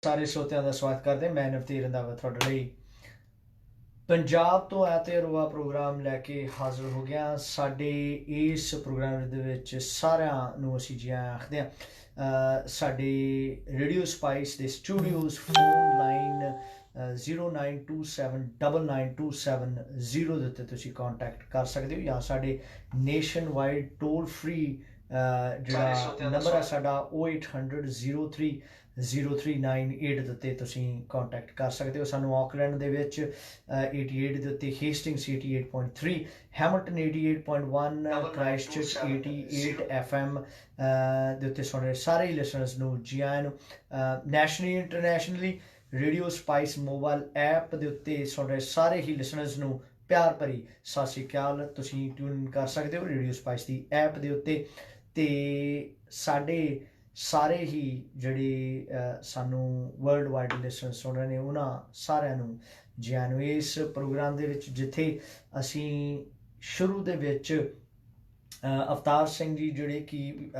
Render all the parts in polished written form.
ਸਾਰੇ ਸਰੋਤਿਆਂ ਦਾ ਸਵਾਗਤ ਕਰਦੇ ਮੈਂ ਨਵਤੀਰ ਰੰਧਾਵਾ ਤੁਹਾਡੇ ਲਈ ਪੰਜਾਬ ਤੋਂ ਐਤਵਾਰਵਾ ਪ੍ਰੋਗਰਾਮ ਲੈ ਕੇ ਹਾਜ਼ਰ ਹੋ ਗਿਆ। ਸਾਡੇ ਇਸ ਪ੍ਰੋਗਰਾਮ ਦੇ ਵਿੱਚ ਸਾਰਿਆਂ ਨੂੰ ਅਸੀਂ ਜੀ ਆਖਦੇ ਹਾਂ। ਸਾਡੇ ਰੇਡੀਓ ਸਪਾਈਸ ਦੇ ਸਟੂਡੀਓਜ਼ ਫੋਨ ਲਾਈਨ 0927999270 ਦੇ ਉੱਤੇ ਤੁਸੀਂ ਕੰਟੈਕਟ ਕਰ ਸਕਦੇ ਹੋ ਜਾਂ ਸਾਡੇ ਨੇਸ਼ਨ ਵਾਈਡ ਟੋਲ ਫ੍ਰੀ ਜਿਹੜਾ ਨੰਬਰ ਹੈ ਸਾਡਾ 0800 0398 ਦੇ ਉੱਤੇ ਤੁਸੀਂ ਕੰਟੈਕਟ ਕਰ ਸਕਦੇ ਹੋ। ਸਾਨੂੰ ਆਕਲੈਂਡ ਦੇ ਵਿੱਚ 88 ਦੇ ਉੱਤੇ, ਹੇਸਟਿੰਗਸ 88.3, ਹੈਮਿਲਟਨ 88.1, ਕ੍ਰਾਈਸਟਚਰਚ 88 FM ਦੇ ਉੱਤੇ ਸਾਡੇ ਸਾਰੇ ਲਿਸਨਰਸ ਨੂੰ ਜੀ ਆਇਆਂ ਨੂੰ। Nationally internationally radio spice mobile app ਦੇ ਉੱਤੇ ਸਾਡੇ ਸਾਰੇ ਹੀ ਲਿਸਨਰਸ ਨੂੰ ਪਿਆਰ ਭਰੀ ਸਤਿ ਸ਼੍ਰੀ ਅਕਾਲ। ਤੁਸੀਂ ਟਿਊਨ ਕਰ ਸਕਦੇ ਹੋ ਰੇਡੀਓ ਸਪਾਈਸ ਦੀ ਐਪ ਦੇ ਉੱਤੇ। ਤੇ ਸਾਡੇ ਸਾਰੇ ਹੀ ਜਿਹੜੇ ਸਾਨੂੰ ਵਰਲਡ ਵਾਈਡ ਲਿਸਨਰ ਸੁਣ ਰਹੇ ਨੇ ਉਹਨਾਂ ਸਾਰਿਆਂ ਨੂੰ ਜੀ ਆਇਆਂ ਨੂੰ ਇਸ ਪ੍ਰੋਗਰਾਮ ਦੇ ਵਿੱਚ, ਜਿੱਥੇ ਅਸੀਂ ਸ਼ੁਰੂ ਦੇ ਵਿੱਚ ਅਵਤਾਰ ਸਿੰਘ ਜੀ ਜਿਹੜੇ ਕਿ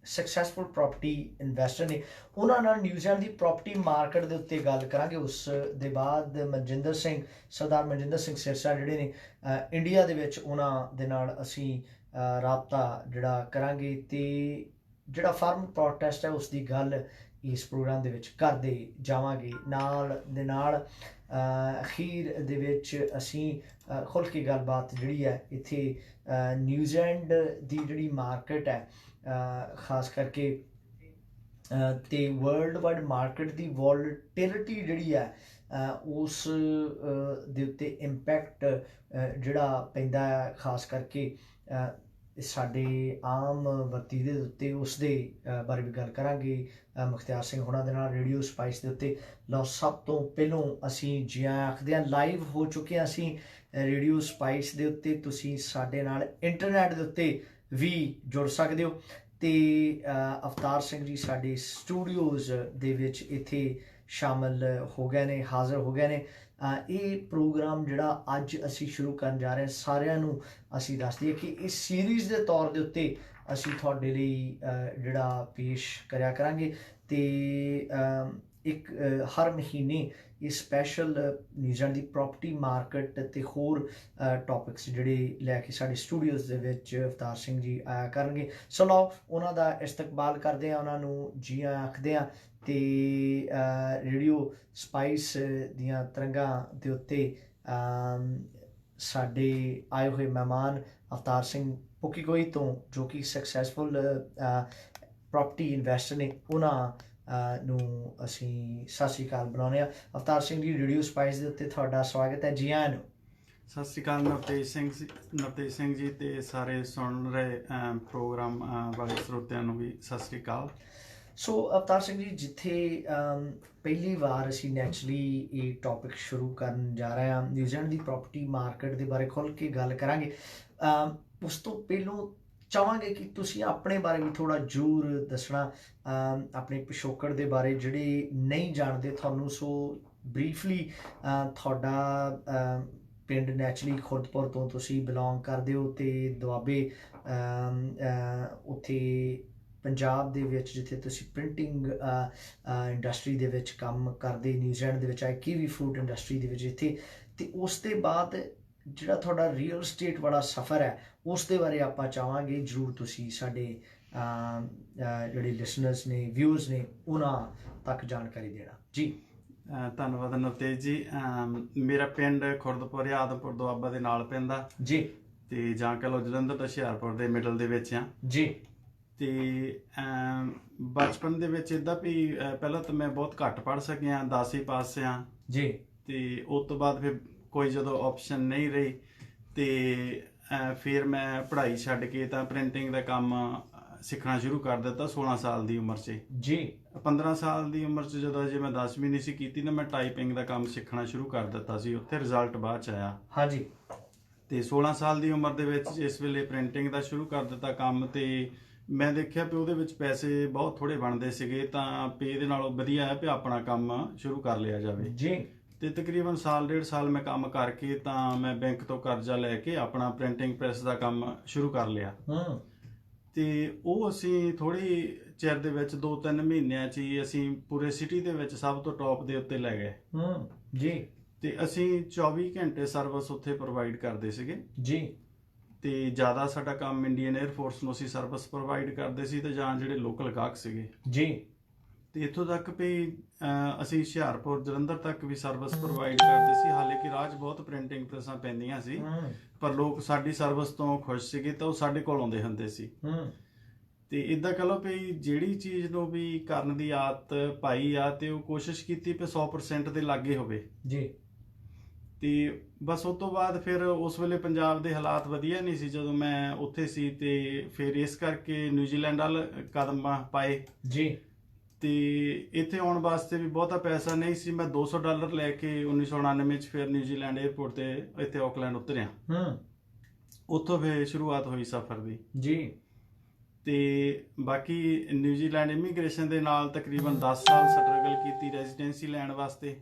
ਸਕਸੈਸਫੁਲ ਪ੍ਰੋਪਰਟੀ ਇਨਵੈਸਟਰ ਨੇ, ਉਹਨਾਂ ਨਾਲ ਨਿਊਜ਼ੀਲੈਂਡ ਦੀ ਪ੍ਰੋਪਰਟੀ ਮਾਰਕੀਟ ਦੇ ਉੱਤੇ ਗੱਲ ਕਰਾਂਗੇ। ਉਸ ਦੇ ਬਾਅਦ ਸਰਦਾਰ ਮਨਜਿੰਦਰ ਸਿੰਘ ਸਿਰਸਾ ਜਿਹੜੇ ਨੇ ਇੰਡੀਆ ਦੇ ਵਿੱਚ, ਉਹਨਾਂ ਦੇ ਨਾਲ ਅਸੀਂ ਰਾਬਤਾ ਜਿਹੜਾ ਕਰਾਂਗੇ ਤੇ ਜਿਹੜਾ ਫਾਰਮ ਪ੍ਰੋਟੈਸਟ ਹੈ ਉਸ ਦੀ ਗੱਲ ਇਸ ਪ੍ਰੋਗਰਾਮ ਦੇ ਵਿੱਚ ਕਰਦੇ ਜਾਵਾਂਗੇ। ਨਾਲ ਦੇ ਨਾਲ ਅਖੀਰ ਦੇ ਵਿੱਚ ਅਸੀਂ ਖੁੱਲ੍ਹ ਕੇ ਗੱਲਬਾਤ ਜਿਹੜੀ ਹੈ ਇੱਥੇ ਨਿਊਜ਼ੀਲੈਂਡ ਦੀ ਜਿਹੜੀ ਮਾਰਕੀਟ ਹੈ ਖਾਸ ਕਰਕੇ ਤੇ ਵਰਲਡ ਵਾਈਡ ਮਾਰਕੀਟ ਦੀ ਵੋਲਟਿਲਿਟੀ ਜਿਹੜੀ ਹੈ ਉਸ ਦੇ ਉੱਤੇ ਇੰਪੈਕਟ ਜਿਹੜਾ ਪੈਂਦਾ ਹੈ, ਖਾਸ ਕਰਕੇ ਸਾਡੇ ਆਮ ਵਤੀਰੇ ਦੇ ਉੱਤੇ, ਉਸ ਦੇ ਬਾਰੇ ਵੀ ਗੱਲ ਕਰਾਂਗੇ ਮੁਖਤਿਆਰ ਸਿੰਘ ਹੋਣਾ ਦੇ ਨਾਲ ਰੇਡੀਓ ਸਪਾਈਸ ਦੇ ਉੱਤੇ। ਲਓ, ਸਭ ਤੋਂ ਪਹਿਲੋਂ ਅਸੀਂ ਜੀ ਆਖਦੇ ਹਾਂ, ਲਾਈਵ ਹੋ ਚੁੱਕੇ ਹਾਂ ਅਸੀਂ ਰੇਡੀਓ ਸਪਾਈਸ ਦੇ ਉੱਤੇ। ਤੁਸੀਂ ਸਾਡੇ ਨਾਲ ਇੰਟਰਨੈਟ ਦੇ ਉੱਤੇ ਵੀ ਜੁੜ ਸਕਦੇ ਹੋ। ਤੇ ਅਵਤਾਰ ਸਿੰਘ ਜੀ ਸਾਡੇ ਸਟੂਡੀਓਜ਼ ਦੇ ਵਿੱਚ ਇੱਥੇ ਸ਼ਾਮਲ ਹੋ ਗਏ ਨੇ, ਹਾਜ਼ਰ ਹੋ ਗਏ ਨੇ। ਇਹ ਪ੍ਰੋਗਰਾਮ ਜਿਹੜਾ ਅੱਜ ਅਸੀਂ ਸ਼ੁਰੂ ਕਰਨ ਜਾ ਰਹੇ ਹਾਂ, ਸਾਰਿਆਂ ਨੂੰ ਅਸੀਂ ਦੱਸ ਦਈਏ ਕਿ ਇਸ ਸੀਰੀਜ਼ ਦੇ ਤੌਰ ਦੇ ਉੱਤੇ ਅਸੀਂ ਤੁਹਾਡੇ ਲਈ ਜਿਹੜਾ ਪੇਸ਼ ਕਰਿਆ ਕਰਾਂਗੇ। ਤੇ ਇੱਕ ਹਰ ਮਹੀਨੇ ਇਹ ਸਪੈਸ਼ਲ ਨਿਊਜ਼ੀਲੈਂਡ ਦੀ ਪ੍ਰੋਪਰਟੀ ਮਾਰਕੀਟ ਤੇ ਹੋਰ ਟੌਪਿਕਸ ਜਿਹੜੇ ਲੈ ਕੇ ਸਾਡੇ ਸਟੂਡੀਓਜ਼ ਦੇ ਵਿੱਚ ਅਵਤਾਰ ਸਿੰਘ ਜੀ ਆਇਆ ਕਰਨਗੇ। ਸੋ ਲਓ, ਉਹਨਾਂ ਦਾ ਇਸਤਕਬਾਲ ਕਰਦੇ ਹਾਂ, ਉਹਨਾਂ ਨੂੰ ਜੀ ਆਖਦੇ ਹਾਂ। ਤੇ ਰੇਡੀਓ ਸਪਾਈਸ ਦੀਆਂ ਤਰੰਗਾਂ ਦੇ ਉੱਤੇ ਸਾਡੇ ਆਏ ਹੋਏ ਮਹਿਮਾਨ ਅਵਤਾਰ ਸਿੰਘ ਪੁੱਕੀਕੋਈ ਤੋਂ, ਜੋ ਕਿ ਸਕਸੈਸਫੁਲ ਪ੍ਰੋਪਰਟੀ ਇਨਵੈਸਟਰ ਨੇ, ਉਹਨਾਂ ਨੂੰ ਅਸੀਂ ਸਤਿ ਸ਼੍ਰੀ ਅਕਾਲ ਬੁਲਾਉਂਦੇ ਹਾਂ। ਅਵਤਾਰ ਸਿੰਘ ਜੀ, ਰੇਡੀਓ ਸਪਾਈਸ ਦੇ ਉੱਤੇ ਤੁਹਾਡਾ ਸਵਾਗਤ ਹੈ, ਜੀ ਆਇਆਂ ਨੂੰ। ਸਤਿ ਸ਼੍ਰੀ ਅਕਾਲ ਨਵਤੇਜ ਸਿੰਘ ਜੀ ਤੇ ਸਾਰੇ ਸੁਣ ਰਹੇ ਪ੍ਰੋਗਰਾਮ ਵਾਲੇ ਸਰੋਤਿਆਂ ਨੂੰ ਵੀ ਸਤਿ ਸ਼੍ਰੀ ਅਕਾਲ। ਸੋ ਅਵਤਾਰ ਸਿੰਘ ਜੀ, ਜਿੱਥੇ ਪਹਿਲੀ ਵਾਰ ਅਸੀਂ ਨੈਚੁਰਲੀ ਇਹ ਟੌਪਿਕ ਸ਼ੁਰੂ ਕਰਨ ਜਾ ਰਹੇ ਹਾਂ, ਨਿਊਜ਼ੀਲੈਂਡ ਦੀ ਪ੍ਰੋਪਰਟੀ ਮਾਰਕੀਟ ਦੇ ਬਾਰੇ ਖੁੱਲ੍ਹ ਕੇ ਗੱਲ ਕਰਾਂਗੇ। ਉਸ ਤੋਂ ਪਹਿਲੋਂ ਚਾਹਾਂਗੇ ਕਿ ਤੁਸੀਂ ਆਪਣੇ ਬਾਰੇ ਵੀ ਥੋੜ੍ਹਾ ਜ਼ਰੂਰ ਦੱਸਣਾ, ਆਪਣੇ ਪਿਛੋਕੜ ਦੇ ਬਾਰੇ ਜਿਹੜੇ ਨਹੀਂ ਜਾਣਦੇ ਤੁਹਾਨੂੰ। ਸੋ ਬਰੀਫਲੀ ਤੁਹਾਡਾ ਪਿੰਡ ਨੈਚੁਰਲੀ ਖੁਰਦਪੁਰ ਤੋਂ ਤੁਸੀਂ ਬਿਲੋਂਗ ਕਰਦੇ ਹੋ ਤੇ ਦੁਆਬੇ ਉੱਥੇ ਪੰਜਾਬ ਦੇ ਵਿੱਚ, ਜਿੱਥੇ ਤੁਸੀਂ ਪ੍ਰਿੰਟਿੰਗ ਇੰਡਸਟਰੀ ਦੇ ਵਿੱਚ ਕੰਮ ਕਰਦੇ, ਨਿਊਜ਼ੀਲੈਂਡ ਦੇ ਵਿੱਚ ਆਏ ਕੀਵੀ ਫਰੂਟ ਇੰਡਸਟਰੀ ਦੇ ਵਿੱਚ ਇੱਥੇ। ਤੇ ਉਸ ਦੇ ਬਾਅਦ ਜਿਹੜਾ ਤੁਹਾਡਾ ਰੀਅਲ ਸਟੇਟ ਵਾਲਾ ਸਫ਼ਰ ਹੈ, ਉਸ ਦੇ ਬਾਰੇ ਆਪਾਂ ਚਾਹਾਂਗੇ ਜ਼ਰੂਰ ਤੁਸੀਂ ਸਾਡੇ ਜਿਹੜੇ ਲਿਸਨਰਸ ਨੇ, ਵਿਊਅਰਸ ਨੇ, ਉਹਨਾਂ ਤੱਕ ਜਾਣਕਾਰੀ ਦੇਣਾ ਜੀ। ਧੰਨਵਾਦ ਨਵਤੇਜ ਜੀ। ਮੇਰਾ ਪਿੰਡ ਖੁਰਦਪੁਰ ਆਦਮਪੁਰ ਦੁਆਬਾ ਦੇ ਨਾਲ ਪੈਂਦਾ ਜੀ, ਤੇ ਜਾਂ ਕਹ ਲਓ ਜਲੰਧਰ ਤੋਂ ਹੁਸ਼ਿਆਰਪੁਰ ਦੇ ਮਿਡਲ ਦੇ ਵਿੱਚ ਆ ਜੀ। ਤੇ ਬਚਪਨ ਦੇ ਵਿੱਚ ਇੱਦਾਂ ਵੀ ਪਹਿਲਾਂ ਤਾਂ ਮੈਂ ਬਹੁਤ ਘੱਟ ਪੜ੍ਹ ਸਕਿਆ, 10ਵੀਂ ਪਾਸ ਆ ਜੀ। ਤੇ ਉਸ ਤੋਂ ਬਾਅਦ ਫਿਰ ਕੋਈ ਜਦੋਂ ਆਪਸ਼ਨ ਨਹੀਂ ਰਹੀ ਤੇ ਫਿਰ ਮੈਂ ਪੜ੍ਹਾਈ ਛੱਡ ਕੇ ਤਾਂ ਪ੍ਰਿੰਟਿੰਗ ਦਾ ਕੰਮ ਸਿੱਖਣਾ ਸ਼ੁਰੂ ਕਰ ਦਿੱਤਾ 16 ਸਾਲ ਦੀ ਉਮਰ 'ਚ ਜੀ। 15 ਸਾਲ ਦੀ ਉਮਰ 'ਚ ਜਦੋਂ ਅਜੇ ਮੈਂ 10ਵੀਂ ਨਹੀਂ ਸੀ ਕੀਤੀ ਨਾ, ਮੈਂ ਟਾਈਪਿੰਗ ਦਾ ਕੰਮ ਸਿੱਖਣਾ ਸ਼ੁਰੂ ਕਰ ਦਿੱਤਾ ਸੀ। ਉੱਥੇ ਰਿਜ਼ਲਟ ਬਾਅਦ 'ਚ ਆਇਆ। ਹਾਂਜੀ। ਤੇ 16 ਸਾਲ ਦੀ ਉਮਰ ਦੇ ਵਿੱਚ ਇਸ ਵੇਲੇ ਪ੍ਰਿੰਟਿੰਗ ਦਾ ਸ਼ੁਰੂ ਕਰ ਦਿੱਤਾ ਕੰਮ। ਤੇ ਮੈਂ ਦੇਖਿਆ ਵੀ ਉਹਦੇ ਵਿੱਚ ਪੈਸੇ ਬਹੁਤ ਥੋੜ੍ਹੇ ਬਣਦੇ ਸੀਗੇ, ਤਾਂ ਵੀ ਇਹਦੇ ਨਾਲੋਂ ਵਧੀਆ ਹੈ ਵੀ ਆਪਣਾ ਕੰਮ ਸ਼ੁਰੂ ਕਰ ਲਿਆ ਜਾਵੇ ਜੀ। ਤੇ ਤਕਰੀਬਨ ਸਾਲ ਡੇਢ ਸਾਲ ਮੈਂ ਕੰਮ ਕਰਕੇ ਤਾਂ ਮੈਂ ਬੈਂਕ ਤੋਂ ਕਰਜ਼ਾ ਲੈ ਕੇ ਆਪਣਾ ਪ੍ਰਿੰਟਿੰਗ ਪ੍ਰੈਸ ਦਾ ਕੰਮ ਸ਼ੁਰੂ ਕਰ ਲਿਆ। ਤੇ ਉਹ ਅਸੀਂ ਥੋੜੀ ਚਿਰ ਦੇ ਵਿੱਚ 2-3 ਮਹੀਨਿਆਂ 'ਚ ਹੀ ਅਸੀਂ ਪੂਰੇ ਸਿਟੀ ਦੇ ਵਿੱਚ ਸਭ ਤੋਂ ਟੌਪ ਦੇ ਉੱਤੇ ਲੈ ਗਏ। ਜੀ। ਤੇ ਅਸੀਂ 24 ਘੰਟੇ ਸਰਵਿਸ ਉੱਥੇ ਪ੍ਰੋਵਾਈਡ ਕਰਦੇ ਸੀਗੇ ਜੀ। ਤੇ ਜ਼ਿਆਦਾ ਸਾਡਾ ਕੰਮ ਇੰਡੀਅਨ 에ਅਰ ਫੋਰਸ ਨੂੰ ਅਸੀਂ ਸਰਵਿਸ ਪ੍ਰੋਵਾਈਡ ਕਰਦੇ ਸੀ ਤੇ ਜਾਂ ਜਿਹੜੇ ਲੋਕਲ ਗਾਹਕ ਸੀਗੇ ਜੀ। ਤੇ ਇੱਥੋਂ ਤੱਕ ਵੀ ਅਸੀਂ ਹੁਸ਼ਿਆਰਪੁਰ ਜਲੰਧਰ ਤੱਕ ਵੀ ਸਰਵਿਸ ਪ੍ਰੋਵਾਈਡ ਕਰਦੇ ਸੀ। ਹਾਲੇ ਕਿ ਰਾਹ 'ਚ ਬਹੁਤ ਪ੍ਰਿੰਟਿੰਗ ਪ੍ਰੈਸਾਂ ਪੈਂਦੀਆਂ ਸੀ, ਪਰ ਲੋਕ ਸਾਡੀ ਸਰਵਿਸ ਤੋਂ ਖੁਸ਼ ਸੀਗੇ ਤਾਂ ਉਹ ਸਾਡੇ ਕੋਲ ਆਉਂਦੇ ਹੁੰਦੇ ਸੀ। ਤੇ ਇਦਾਂ ਕਹ ਲਓ ਵੀ ਜਿਹੜੀ ਚੀਜ਼ ਨੂੰ ਵੀ ਕਰਨ ਦੀ ਆਦਤ ਪਾਈ ਆ ਤੇ ਉਹ ਕੋਸ਼ਿਸ਼ ਕੀਤੀ ਵੀ 100% ਦੇ ਲਾਗੇ ਹੋਵੇ ਜੀ। ਤੇ ਬਸ ਉਸ ਤੋਂ ਬਾਅਦ ਫਿਰ ਉਸ ਵੇਲੇ ਪੰਜਾਬ ਦੇ ਹਾਲਾਤ ਵਧੀਆ ਨਹੀਂ ਸੀ ਜਦੋਂ ਮੈਂ ਉੱਥੇ ਸੀ, ਤੇ ਫਿਰ ਇਸ ਕਰਕੇ ਨਿਊਜ਼ੀਲੈਂਡ ਵੱਲ ਕਦਮ ਪਾਏ ਜੀ। ਤੇ ਇੱਥੇ ਆਉਣ ਵਾਸਤੇ ਵੀ ਬਹੁਤਾ ਪੈਸਾ ਨਹੀਂ ਸੀ। ਮੈਂ $200 ਲੈ ਕੇ 1999 ਚ ਫਿਰ ਨਿਊਜ਼ੀਲੈਂਡ 에ਅਰਪੋਰਟ ਤੇ ਇੱਥੇ ਆਕਲੈਂਡ ਉਤਰਿਆ। ਉੱਥੋਂ ਫਿਰ ਸ਼ੁਰੂਆਤ ਹੋਈ ਸਫ਼ਰ ਦੀ ਜੀ। ਤੇ ਬਾਕੀ ਨਿਊਜ਼ੀਲੈਂਡ ਇਮੀਗ੍ਰੇਸ਼ਨ ਦੇ ਨਾਲ ਤਕਰੀਬਨ 10 ਸਾਲ ਸਟਰਗਲ ਕੀਤੀ ਰੈਜ਼ੀਡੈਂਸੀ ਲੈਣ ਵਾਸਤੇ।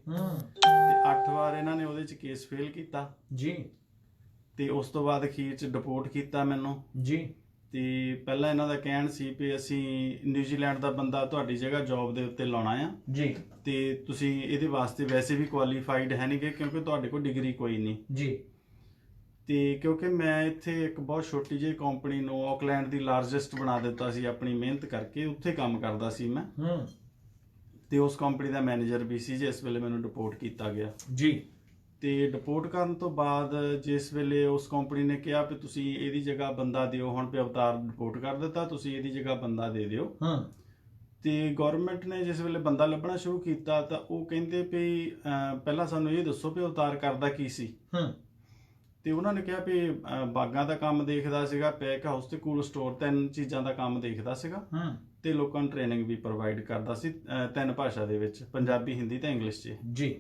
ਤੇ 8 ਵਾਰ ਇਹਨਾਂ ਨੇ ਉਹਦੇ ਚ ਕੇਸ ਫੇਲ ਕੀਤਾ ਜੀ। ਤੇ ਉਸ ਤੋਂ ਬਾਅਦ ਅਖੀਰ ਚ ਡਿਪੋਰਟ ਕੀਤਾ ਮੈਨੂੰ ਜੀ। ਤੇ ਪਹਿਲਾਂ ਇਹਨਾਂ ਦਾ ਕਹਿਣ ਸੀ ਵੀ ਅਸੀਂ ਨਿਊਜ਼ੀਲੈਂਡ ਦਾ ਬੰਦਾ ਤੁਹਾਡੀ ਜਗ੍ਹਾ ਜੌਬ ਦੇ ਉੱਤੇ ਲਾਉਣਾ ਆ ਜੀ, ਤੇ ਤੁਸੀਂ ਇਹਦੇ ਵਾਸਤੇ ਵੈਸੇ ਵੀ ਕੁਆਲੀਫਾਈਡ ਹੈ ਨਹੀਂਗੇ ਕਿਉਂਕਿ ਤੁਹਾਡੇ ਕੋਲ ਡਿਗਰੀ ਕੋਈ ਨਹੀਂ ਜੀ। ਤੇ ਕਿਉਂਕਿ ਮੈਂ ਇੱਥੇ ਇੱਕ ਬਹੁਤ ਛੋਟੀ ਜਿਹੀ ਕੰਪਨੀ ਨੂੰ ਆਕਲੈਂਡ ਦੀ ਲਾਰਜੈਸਟ ਬਣਾ ਦਿੱਤਾ ਸੀ ਆਪਣੀ ਮਿਹਨਤ ਕਰਕੇ, ਉੱਥੇ ਕੰਮ ਕਰਦਾ ਸੀ ਮੈਂ ਤੇ ਉਸ ਕੰਪਨੀ ਦਾ ਮੈਨੇਜਰ ਵੀ ਸੀ ਜਿਸ ਵੇਲੇ ਮੈਨੂੰ ਡਿਪੋਰਟ ਕੀਤਾ ਗਿਆ ਜੀ। ਤੇ ਡਿਪੋਰਟ ਕਰਨ ਤੋਂ ਬਾਅਦ ਜਿਸ ਵੇਲੇ ਉਸ ਕੰਪਨੀ ਨੇ ਕਿਹਾ ਵੀ ਤੁਸੀਂ ਇਹਦੀ ਜਗ੍ਹਾ ਬੰਦਾ ਦਿਓ, ਹੁਣ ਵੀ ਅਵਤਾਰ ਡਿਪੋਰਟ ਕਰ ਦਿੱਤਾ, ਤੁਸੀਂ ਇਹਦੀ ਜਗ੍ਹਾ ਬੰਦਾ ਦੇ ਦਿਓ। ਤੇ ਗਵਰਨਮੈਂਟ ਨੇ ਜਿਸ ਵੇਲੇ ਬੰਦਾ ਲੱਭਣਾ ਸ਼ੁਰੂ ਕੀਤਾ ਤਾਂ ਉਹ ਕਹਿੰਦੇ ਵੀ ਪਹਿਲਾਂ ਸਾਨੂੰ ਇਹ ਦੱਸੋ ਵੀ ਅਵਤਾਰ ਕਰਦਾ ਕੀ ਸੀ। ਤੇ ਉਹਨਾਂ ਨੇ ਕਿਹਾ ਵੀ ਬਾਗਾਂ ਦਾ ਕੰਮ ਦੇਖਦਾ ਸੀਗਾ, ਪੈਕ ਹਾਊਸ ਤੇ ਕੂਲ ਸਟੋਰ, 3 ਚੀਜ਼ਾਂ ਦਾ ਕੰਮ ਦੇਖਦਾ ਸੀਗਾ ਤੇ ਲੋਕਾਂ ਨੂੰ ਟ੍ਰੇਨਿੰਗ ਵੀ ਪ੍ਰੋਵਾਈਡ ਕਰਦਾ ਸੀ 3 ਭਾਸ਼ਾ ਦੇ ਵਿੱਚ, ਪੰਜਾਬੀ, ਹਿੰਦੀ ਤੇ ਇੰਗਲਿਸ਼ 'ਚ ਜੀ।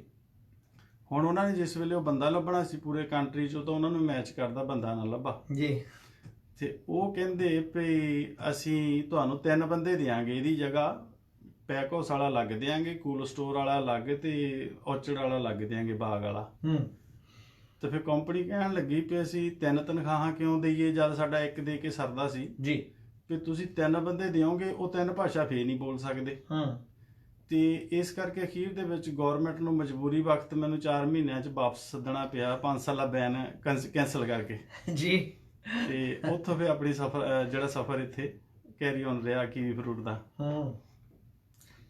ਹੁਣ ਉਹਨਾਂ ਨੇ ਜਿਸ ਵੇਲੇ ਉਹ ਬੰਦਾ ਲੱਭਣਾ ਸੀ ਪੂਰੇ ਕੰਟਰੀ 'ਚੋਂ ਤਾਂ ਉਹਨਾਂ ਨੂੰ ਮੈਚ ਕਰਦਾ ਬੰਦਾ ਨਾ ਲੱਭਾ ਜੀ। ਤੇ ਉਹ ਕਹਿੰਦੇ ਵੀ ਅਸੀਂ ਤੁਹਾਨੂੰ 3 ਬੰਦੇ ਦਿਆਂਗੇ ਇਹਦੀ ਜਗ੍ਹਾ, ਪੈਕ ਹਾਊਸ ਵਾਲਾ ਲੱਗ ਦਿਆਂਗੇ, ਕੂਲ ਸਟੋਰ ਵਾਲਾ ਲੱਗ ਤੇ ਔਰਚਡ ਵਾਲਾ ਲੱਗ ਦਿਆਂਗੇ, ਬਾਗ ਵਾਲਾ। ਤੇ ਫਿਰ ਕੰਪਨੀ ਕਹਿਣ ਲੱਗੀ ਵੀ ਅਸੀਂ 3 ਤਨਖਾਹਾਂ ਕਿਉਂ ਦਈਏ ਜਦ ਸਾਡਾ 1 ਦੇ ਕੇ ਸਰਦਾ ਸੀ ਜੀ, ਵੀ ਤੁਸੀਂ 3 ਬੰਦੇ ਦਿਓਗੇ ਉਹ 3 ਭਾਸ਼ਾ ਫੇਰ ਨਹੀਂ ਬੋਲ ਸਕਦੇ। ਤੇ ਇਸ ਕਰਕੇ ਅਖੀਰ ਦੇ ਵਿੱਚ ਗਵਰਨਮੈਂਟ ਨੂੰ ਮਜਬੂਰੀ ਵਕਤ ਮੈਨੂੰ 4 ਮਹੀਨਿਆਂ 'ਚ ਵਾਪਸ ਸੱਦਣਾ ਪਿਆ 5 ਸਾਲਾ ਬੈਨ ਕੈਂਸਲ ਕਰਕੇ ਜੀ। ਤੇ ਉੱਥੋਂ ਫਿਰ ਆਪਣੀ ਜਿਹੜਾ ਸਫ਼ਰ ਇੱਥੇ ਕੈਰੀ ਔਨ ਰਿਹਾ ਕੀਵੀ ਫਰੂਟ ਦਾ।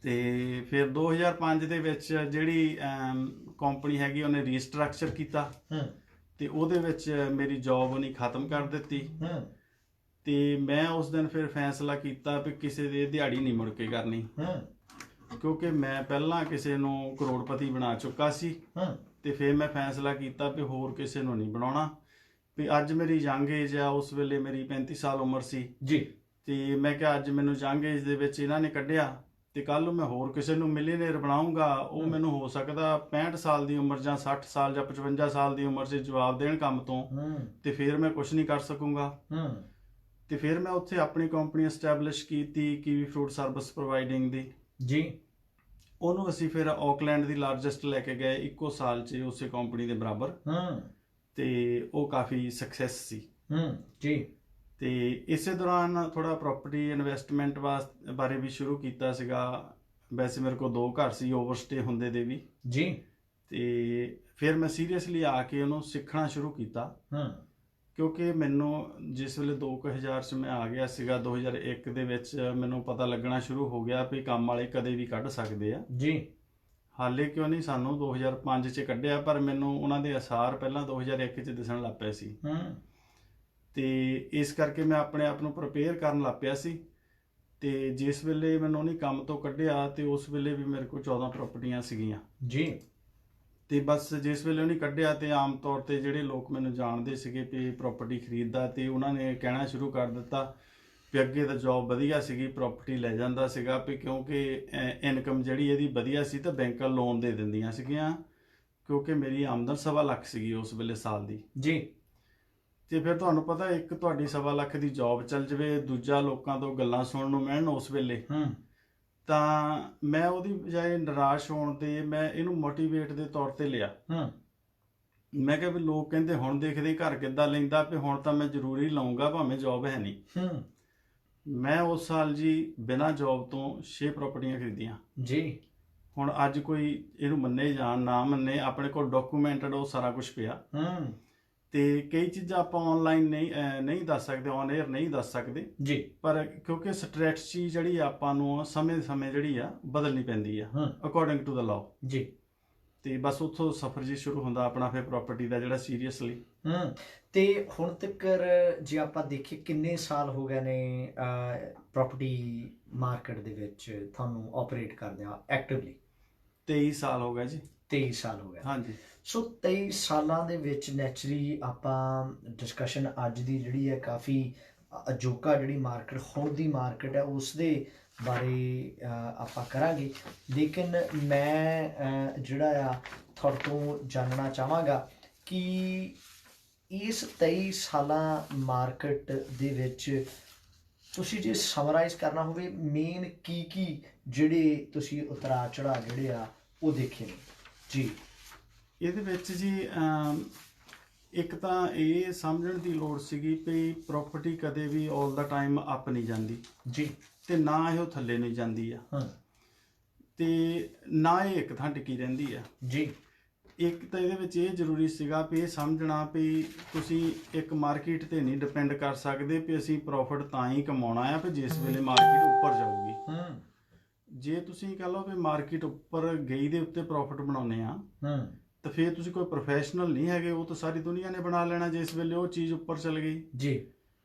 ਤੇ ਫਿਰ 2005 ਦੇ ਵਿੱਚ ਜਿਹੜੀ ਕੰਪਨੀ ਹੈਗੀ ਉਹਨੇ ਰੀਸਟਰਕਚਰ ਕੀਤਾ ਤੇ ਉਹਦੇ ਵਿੱਚ ਮੇਰੀ ਜੌਬ ਉਹਨੇ ਖਤਮ ਕਰ ਦਿੱਤੀ। ਤੇ ਮੈਂ ਉਸ ਦਿਨ ਫਿਰ ਫੈਸਲਾ ਕੀਤਾ ਵੀ ਕਿਸੇ ਦੇ ਦਿਹਾੜੀ ਨਹੀਂ ਮੁੜ ਕੇ ਕਰਨੀ, ਕਿਉਂਕਿ ਮੈਂ ਪਹਿਲਾਂ ਕਿਸੇ ਨੂੰ ਕਰੋੜਪਤੀ ਬਣਾ ਚੁੱਕਾ ਸੀ। ਤੇ ਫਿਰ ਮੈਂ ਫੈਸਲਾ ਕੀਤਾ ਵੀ ਹੋਰ ਕਿਸੇ ਨੂੰ ਨਹੀਂ ਬਣਾਉਣਾ। ਵੀ ਅੱਜ ਮੇਰੀ ਯੰਗ ਏਜ ਆ, ਉਸ ਵੇਲੇ ਮੇਰੀ 35 ਸਾਲ ਉਮਰ ਸੀ ਜੀ। ਤੇ ਮੈਂ ਕਿਹਾ ਅੱਜ ਮੈਨੂੰ ਯੰਗ ਏਜ ਦੇ ਵਿੱਚ ਇਹਨਾਂ ਨੇ ਕੱਢਿਆ ਤੇ ਕੱਲ ਨੂੰ ਮੈਂ ਹੋਰ ਕਿਸੇ ਨੂੰ ਮਿਲੀਅਨੇਅਰ ਬਣਾਉਂਗਾ, ਉਹ ਮੈਨੂੰ ਹੋ ਸਕਦਾ 65 ਸਾਲ ਦੀ ਉਮਰ ਜਾਂ 60 ਸਾਲ ਜਾਂ 55 ਸਾਲ ਦੀ ਉਮਰ 'ਚ ਜਵਾਬ ਦੇਣ ਕੰਮ ਤੋਂ, ਤੇ ਫਿਰ ਮੈਂ ਕੁਝ ਨਹੀਂ ਕਰ ਸਕੂੰਗਾ। ਤੇ ਫਿਰ ਮੈਂ ਉੱਥੇ ਆਪਣੀ ਕੰਪਨੀ ਐਸਟੈਬਲਿਸ਼ ਕੀਤੀ ਕੀਵੀ ਫਰੂਟ ਸਰਵਿਸ ਪ੍ਰੋਵਾਈਡਿੰਗ ਦੀ ਜੀ। ਉਹਨੂੰ ਅਸੀਂ ਫਿਰ ਆਕਲੈਂਡ ਦੀ ਲਾਰਜੈਸਟ ਲੈ ਕੇ ਗਏ ਇੱਕੋ ਸਾਲ 'ਚ ਉਸੇ ਕੰਪਨੀ ਦੇ ਬਰਾਬਰ। ਤੇ ਉਹ ਕਾਫੀ ਸਕਸੈਸ ਸੀ ਜੀ। ਤੇ ਇਸੇ ਦੌਰਾਨ ਥੋੜਾ ਪ੍ਰਾਪਰਟੀ ਇਨਵੈਸਟਮੈਂਟ ਬਾਰੇ ਵੀ ਸ਼ੁਰੂ ਕੀਤਾ ਸੀਗਾ। ਵੈਸੇ ਮੇਰੇ ਕੋਲ 2 ਘਰ ਸੀ ਓਵਰਸਟੇ ਹੁੰਦੇ ਦੇ ਵੀ ਜੀ। ਤੇ ਫਿਰ ਮੈਂ ਸੀਰੀਅਸਲੀ ਆ ਕੇ ਉਹਨੂੰ ਸਿੱਖਣਾ ਸ਼ੁਰੂ ਕੀਤਾ, ਕਿਉਂਕਿ ਮੈਨੂੰ ਜਿਸ ਵੇਲੇ 2000 'ਚ ਮੈਂ ਆ ਗਿਆ ਸੀਗਾ 2001 ਦੇ ਵਿੱਚ ਮੈਨੂੰ ਪਤਾ ਲੱਗਣਾ ਸ਼ੁਰੂ ਹੋ ਗਿਆ ਵੀ ਕੰਮ ਵਾਲੇ ਕਦੇ ਵੀ ਕੱਢ ਸਕਦੇ ਆ ਜੀ। ਹਾਲੇ ਕਿਉਂ ਨਹੀਂ ਸਾਨੂੰ 2005 'ਚ ਕੱਢਿਆ, ਪਰ ਮੈਨੂੰ ਉਹਨਾਂ ਦੇ ਅਸਾਰ ਪਹਿਲਾਂ 2001 'ਚ ਦਿਸਣ ਲੱਗ ਪਏ ਸੀ। ਤੇ ਇਸ ਕਰਕੇ ਮੈਂ ਆਪਣੇ ਆਪ ਨੂੰ ਪ੍ਰਪੇਅਰ ਕਰਨ ਲੱਗ ਪਿਆ ਸੀ। ਤੇ ਜਿਸ ਵੇਲੇ ਮੈਨੂੰ ਉਹਨੇ ਕੰਮ ਤੋਂ ਕੱਢਿਆ ਤੇ ਉਸ ਵੇਲੇ ਵੀ ਮੇਰੇ ਕੋਲ 14 ਪ੍ਰਾਪਰਟੀਆਂ ਸੀਗੀਆਂ ਜੀ। ਤੇ ਬਸ ਜਿਸ ਵੇਲੇ ਉਹਨੇ ਕੱਢਿਆ ਤੇ ਆਮ ਤੌਰ ਤੇ ਜਿਹੜੇ ਲੋਕ ਮੈਨੂੰ ਜਾਣਦੇ ਸੀਗੇ ਵੀ ਪ੍ਰਾਪਰਟੀ ਖਰੀਦਦਾ, ਤੇ ਉਹਨਾਂ ਨੇ ਕਹਿਣਾ ਸ਼ੁਰੂ ਕਰ ਦਿੱਤਾ ਵੀ ਅੱਗੇ ਤਾਂ ਜੌਬ ਵਧੀਆ ਸੀਗੀ, ਪ੍ਰਾਪਰਟੀ ਲੈ ਜਾਂਦਾ ਸੀਗਾ ਵੀ ਕਿਉਂਕਿ ਇਨਕਮ ਜਿਹੜੀ ਇਹਦੀ ਵਧੀਆ ਸੀ ਤਾਂ ਬੈਂਕਾਂ ਲੋਨ ਦੇ ਦਿੰਦੀਆਂ ਸੀਗੀਆਂ, ਕਿਉਂਕਿ ਮੇਰੀ ਆਮਦਨ 1.25 ਲੱਖ ਸੀਗੀ ਉਸ ਵੇਲੇ ਸਾਲ ਦੀ ਜੀ। ਤੇ ਫਿਰ ਤੁਹਾਨੂੰ ਪਤਾ ਇੱਕ ਤੁਹਾਡੀ 1.25 ਲੱਖ ਦੀ ਜੌਬ ਚੱਲ ਜਾਵੇ, ਦੂਜਾ ਲੋਕਾਂ ਤੋਂ ਗੱਲਾਂ ਸੁਣਨ ਨੂੰ ਮਿਲਣ ਉਸ ਵੇਲੇ, ਤਾਂ ਮੈਂ ਉਹਦੀ ਬਜਾਏ ਨਿਰਾਸ਼ ਹੋਣ ਤੇ ਮੈਂ ਇਹਨੂੰ ਮੋਟੀਵੇਟ ਦੇ ਤੌਰ ਤੇ ਲਿਆ। ਮੈਂ ਕਿਹਾ ਵੀ ਲੋਕ ਕਹਿੰਦੇ ਹੁਣ ਦੇਖਦੇ ਘਰ ਕਿੱਦਾਂ ਲੈਂਦਾ, ਵੀ ਹੁਣ ਤਾਂ ਮੈਂ ਜ਼ਰੂਰੀ ਲਊਂਗਾ ਭਾਵੇਂ ਜੌਬ ਹੈ ਨਹੀਂ। ਮੈਂ ਉਸ ਸਾਲ ਜੀ ਬਿਨਾਂ ਜੌਬ ਤੋਂ 6 ਪ੍ਰਾਪਰਟੀਆਂ ਖਰੀਦੀਆਂ। ਜੀ। ਹੁਣ ਅੱਜ ਕੋਈ ਇਹਨੂੰ ਮੰਨੇ ਜਾਂ ਨਾ ਮੰਨੇ, ਆਪਣੇ ਕੋਲ ਡਾਕੂਮੈਂਟਡ ਉਹ ਸਾਰਾ ਕੁਝ ਪਿਆ। ਤੇ ਕਈ ਚੀਜ਼ਾਂ ਆਪਾਂ ਆਨਲਾਈਨ ਨਹੀਂ ਦੱਸ ਸਕਦੇ, ਔਨ 에ਅਰ ਨਹੀਂ ਦੱਸ ਸਕਦੇ ਜੀ, ਪਰ ਕਿਉਂਕਿ ਸਟ੍ਰੈਟਜੀ ਜਿਹੜੀ ਆਪਾਂ ਨੂੰ ਸਮੇਂ ਜਿਹੜੀ ਆ ਬਦਲਣੀ ਪੈਂਦੀ ਆ ਅਕੋਰਡਿੰਗ ਟੂ ਦਾ ਲਾਅ ਜੀ। ਤੇ ਬਸ ਉੱਥੋਂ ਸਫ਼ਰ ਜੀ ਸ਼ੁਰੂ ਹੁੰਦਾ ਆਪਣਾ ਫਿਰ ਪ੍ਰਾਪਰਟੀ ਦਾ ਜਿਹੜਾ ਸੀਰੀਅਸਲੀ। ਤੇ ਹੁਣ ਤੱਕ ਜੇ ਆਪਾਂ ਦੇਖੀਏ ਕਿੰਨੇ ਸਾਲ ਹੋ ਗਏ ਨੇ ਪ੍ਰਾਪਰਟੀ ਮਾਰਕੀਟ ਦੇ ਵਿੱਚ ਤੁਹਾਨੂੰ ਆਪਰੇਟ ਕਰਦਿਆਂ ਐਕਟਿਵਲੀ? 23 ਸਾਲ ਹੋ ਗਏ ਜੀ। 23 ਸਾਲ ਹੋ ਗਏ। ਹਾਂਜੀ। ਸੋ 23 ਸਾਲਾਂ ਦੇ ਵਿੱਚ ਨੈਚੁਰਲੀ ਆਪਾਂ ਡਿਸਕਸ਼ਨ ਅੱਜ ਦੀ ਜਿਹੜੀ ਹੈ ਕਾਫੀ ਅਜੋਕਾ ਜਿਹੜੀ ਮਾਰਕੀਟ ਹੁਣ ਦੀ ਮਾਰਕੀਟ ਹੈ ਉਸ ਦੇ ਬਾਰੇ ਆਪਾਂ ਕਰਾਂਗੇ। ਲੇਕਿਨ ਮੈਂ ਜਿਹੜਾ ਆ ਤੁਹਾਡੇ ਤੋਂ ਜਾਣਨਾ ਚਾਹਾਂਗਾ ਕਿ ਇਸ 23 ਸਾਲਾਂ ਮਾਰਕੀਟ ਦੇ ਵਿੱਚ ਤੁਸੀਂ ਜੇ ਸਮਰਾਈਜ਼ ਕਰਨਾ ਹੋਵੇ ਮੇਨ ਕੀ ਜਿਹੜੇ ਤੁਸੀਂ ਉਤਰਾਅ ਚੜ੍ਹਾਅ ਜਿਹੜੇ ਆ ਉਹ ਦੇਖੇ ਨੇ ਜੀ? ਇਹਦੇ ਵਿੱਚ ਜੀ ਇੱਕ ਤਾਂ ਇਹ ਸਮਝਣ ਦੀ ਲੋੜ ਸੀਗੀ ਵੀ ਪ੍ਰਾਪਰਟੀ ਕਦੇ ਵੀ ਆਲ ਦਾ ਟਾਈਮ ਅਪ ਨਹੀਂ ਜਾਂਦੀ ਜੀ, ਤੇ ਨਾ ਇਹ ਉਹ ਥੱਲੇ ਨਹੀਂ ਜਾਂਦੀ ਆ, ਤੇ ਨਾ ਇਹ ਇੱਕ ਥਾਂ ਟਿਕੀ ਰਹਿੰਦੀ ਆ ਜੀ। ਇੱਕ ਤਾਂ ਇਹਦੇ ਵਿੱਚ ਇਹ ਜ਼ਰੂਰੀ ਸੀਗਾ ਵੀ ਇਹ ਸਮਝਣਾ ਵੀ ਤੁਸੀਂ ਇੱਕ ਮਾਰਕੀਟ ਤੇ ਨਹੀਂ ਡਿਪੈਂਡ ਕਰ ਸਕਦੇ ਵੀ ਅਸੀਂ ਪ੍ਰੋਫਿਟ ਤਾਂ ਹੀ ਕਮਾਉਣਾ ਆ ਵੀ ਜਿਸ ਵੇਲੇ ਮਾਰਕੀਟ ਉੱਪਰ ਜਾਊਗੀ। ਜੇ ਤੁਸੀਂ ਕਹ ਲਓ ਵੀ ਮਾਰਕੀਟ ਉੱਪਰ ਗਈ ਦੇ ਉੱਤੇ ਪ੍ਰੋਫਿਟ ਬਣਾਉਣੇ ਆ ਤਾਂ ਫਿਰ ਤੁਸੀਂ ਕੋਈ ਪ੍ਰੋਫੈਸ਼ਨਲ ਨਹੀਂ ਹੈਗੇ, ਉਹ ਤਾਂ ਸਾਰੀ ਦੁਨੀਆ ਨੇ ਬਣਾ ਲੈਣਾ ਜਿਸ ਵੇਲੇ ਉਹ ਚੀਜ਼ ਉੱਪਰ ਚਲ ਗਈ ਜੀ।